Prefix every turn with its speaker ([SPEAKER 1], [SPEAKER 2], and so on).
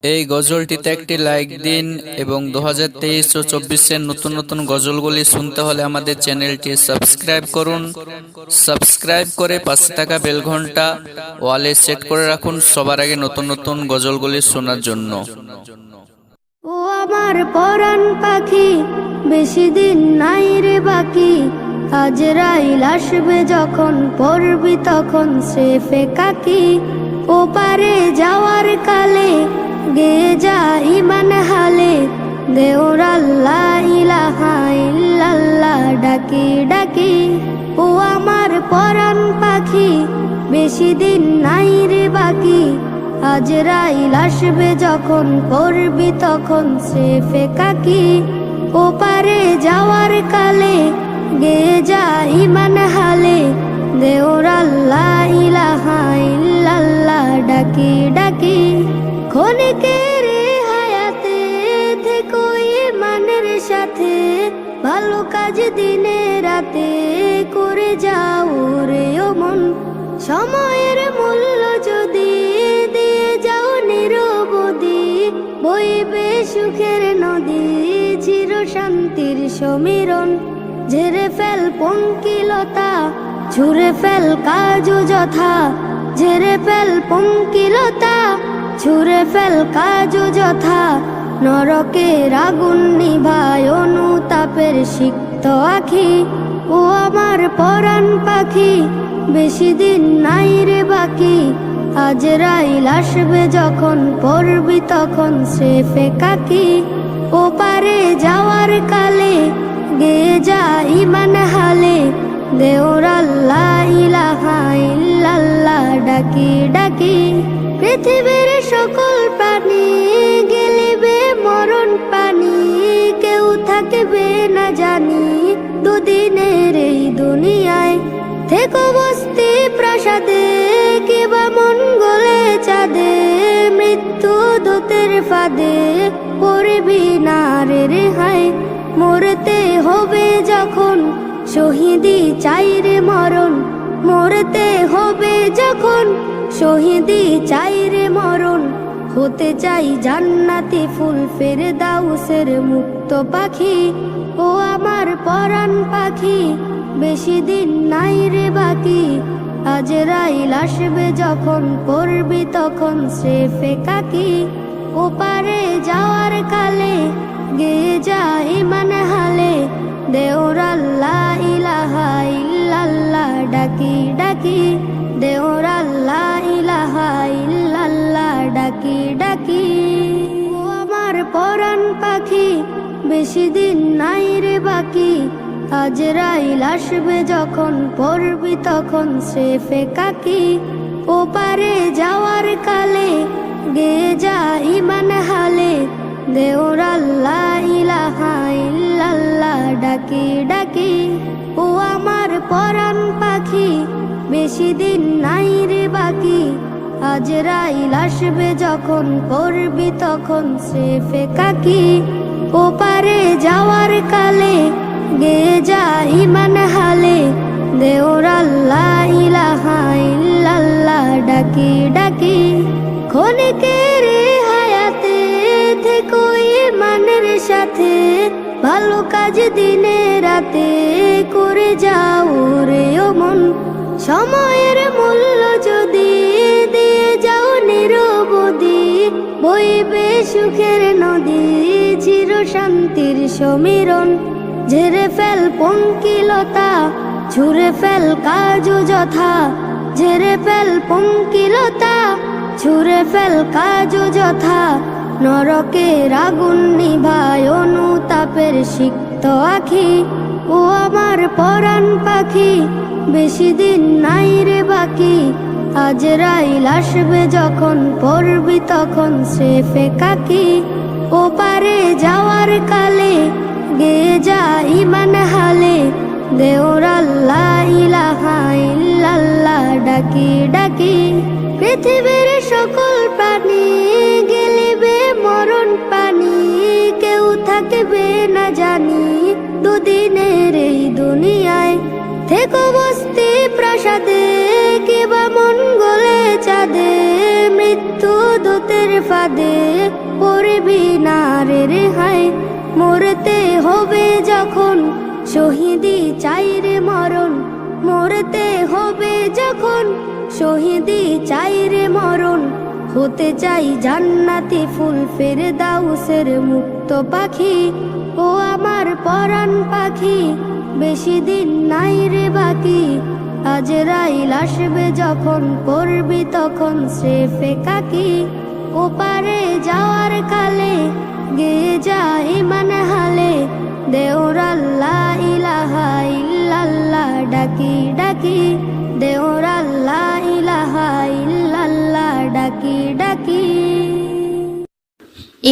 [SPEAKER 1] এই গজলটিতে একটি লাইক দিন এবং 2023 ও 24-এর নতুন নতুন গজলগুলি শুনতে হলে আমাদের চ্যানেলটি সাবস্ক্রাইব করুন। সাবস্ক্রাইব করে পাশে থাকা বেল ঘন্টা ওয়ালে সেট করে রাখুন সবার আগে নতুন নতুন গজলগুলি শোনার জন্য।
[SPEAKER 2] ও আমার পরাণ পাখি, বেশি দিন নাই রে বাকি। আজরাইল আসবে যখন, পড়বি তখন স্রেফে কাকি। ও পারে যাওয়ার কালে গেয়ে যা ইমান হালে, দেওর আল্লাহ ইলাহা ইল্লাল্লাহ ডাকি ডাকি। ও আমার পরাণ পাখি, বেশি দিন নাই রে বাকি। আজরাইল আসবে যখন, পড়বি তখন স্রেফে কাকি। ও পারে যাওয়ার কালে গেয়ে যা ইমান হালে, দেওর আল্লাহ ইলাহা ইল্লাল্লাহ ডাকি ডাকি। ক্ষণিকের হায়াতে থেকো ইমানের সাথে, ভালো কাজ দিনে রাতে করে যাও রে ও মন। সময়ের মূল্য যদি দিয়ে যাও নিরবধি, বইবে সুখের নদী, চির শান্তির সমীরণ। ঝেড়ে ফেল পঙ্কিলতা, ছুঁড়ে ফেল কাজ যথা। ঝেড়ে ফেল পঙ্কিলতা, ছুঁড়ে ফেল কাজ যথা। নরকের আগুন নিভায় অনুতাপের সিক্ত আখি। ও আমার পরাণ পাখি, বেশি দিন নাই রে বাকি। আজরাইল আসবে যখন, পড়বি তখন স্রেফে কাকি। ও পারে যাওয়ার কালে গেয়ে যা ইমান হালে, দেওর আল্লাহ ইলাহা ইল্লাল্লাহ ডাকি ডাকি। পৃথিবীর সকল প্রাণী গেলিবে মরণ পানি, কেউ থাকবে না জানি দুদিনের এই দুনিয়ায়। থেকো বস্তি প্রাসাদে কিবা মঙ্গলে চাঁদে, মৃত্যু দূতের ফাঁদে পড়বি না রে রেহাই। মরতে হবে যখন, শহীদি চাই রে মরণ। মরতে হবে যখন, শহীদি চাই রে মরণ। হতে চাই জান্নাতি ফুল, ফেরদাউসের মুক্ত পাখি। ও আমার পরাণ পাখি, বেশি দিন নাই রে বাকি। আজরাইল আসবে যখন, পড়বি তখন স্রেফে কাকি। ও পারে যাওয়ার কালে গেয়ে যা ইমান হালে, দেওর আল্লাহ ইলাহা ইল্লাল্লাহ ডাকি ডাকি। দেওর আল্লাহ ইলাহা ইল্লাল্লাহ ডাকি ডাকি। ও আমার পরাণ পাখি, বেশি দিন নাই রে বাকি। আজরাইল আসবে যখন, পড়বি তখন স্রেফে কাকি। ও পারে যাওয়ার কালে গেয়ে যা ইমান হালে, দেওর আল্লাহ ইলাহা ইল্লাল্লাহ ডাকি ডাকি। ও আমার পরাণ পাখি, বেশি দিন নাই রে বাকি। আজরাইল আসবে যখন, পড়বি তখন স্রেফে কাকি। ও পারে যাওয়ার কালে গেয়ে যা ইমান হালে, দেওর আল্লাহ ইলাহা ইল্লাল্লাহ ডাকি ডাকি। ক্ষণিকের হায়াতে থেকো ইমানের সাথে, ভালো কাজ দিনে রাতে করে যাও রে ও মন। সময়ের মূল্য যদি দিয়ে যাও নিরবধি, বইবে সুখের নদী, চির শান্তির সমীরণ। ঝেড়ে ফেল পঙ্কিলতা, ছুঁড়ে ফেল কাজ যথা। ঝেড়ে ফেল পঙ্কিলতা, ছুঁড়ে ফেল কাজ যথা। নরকের আগুন নিভায় অনুতাপের সিক্ত আখি। ও আমার পরাণ পাখি, বেশি দিন নাই রে বাকি। আজরাইল আসবে যখন, পড়বি তখন স্রেফে কাকি। ও পারে যাওয়ার কালে গেয়ে যা ইমান হালে, দেওর আল্লাহ ইলাহা ইল্লাল্লাহ ডাকি ডাকি। পৃথিবীর সকল প্রাণী গেলিবে মরণ পানি, কেউ থাকবে না জানি দুদিনের এই দুনিয়ায়। থেকো বস্তি প্রাসাদে কিবা মঙ্গলে চাঁদে, মৃত্যু দূত মতের ফাঁদে পড়বি না রে রেহাই, মরতে হবে যখন শহীদি চাই রে মরণ, মরতে হবে যখন শহীদি চাই রে মরণ, হতে চাই জান্নাতি ফুল ফেরদাউসের মুক্ত পাখি। ও আমার পরাণ পাখি বেশি দিন নাই রে বাকি, আজরাইল আসবে যখন পড়বি তখন স্রেফে কাকি। ওপারে যাওয়ার কালে গেয়ে যা ইমান হালে, দেওর আল্লাহ ইলাহা ইল্লাল্লাহ ডাকি ডাকি, দেওর আল্লাহ ইলাহা ইল্লাল্লাহ ডাকি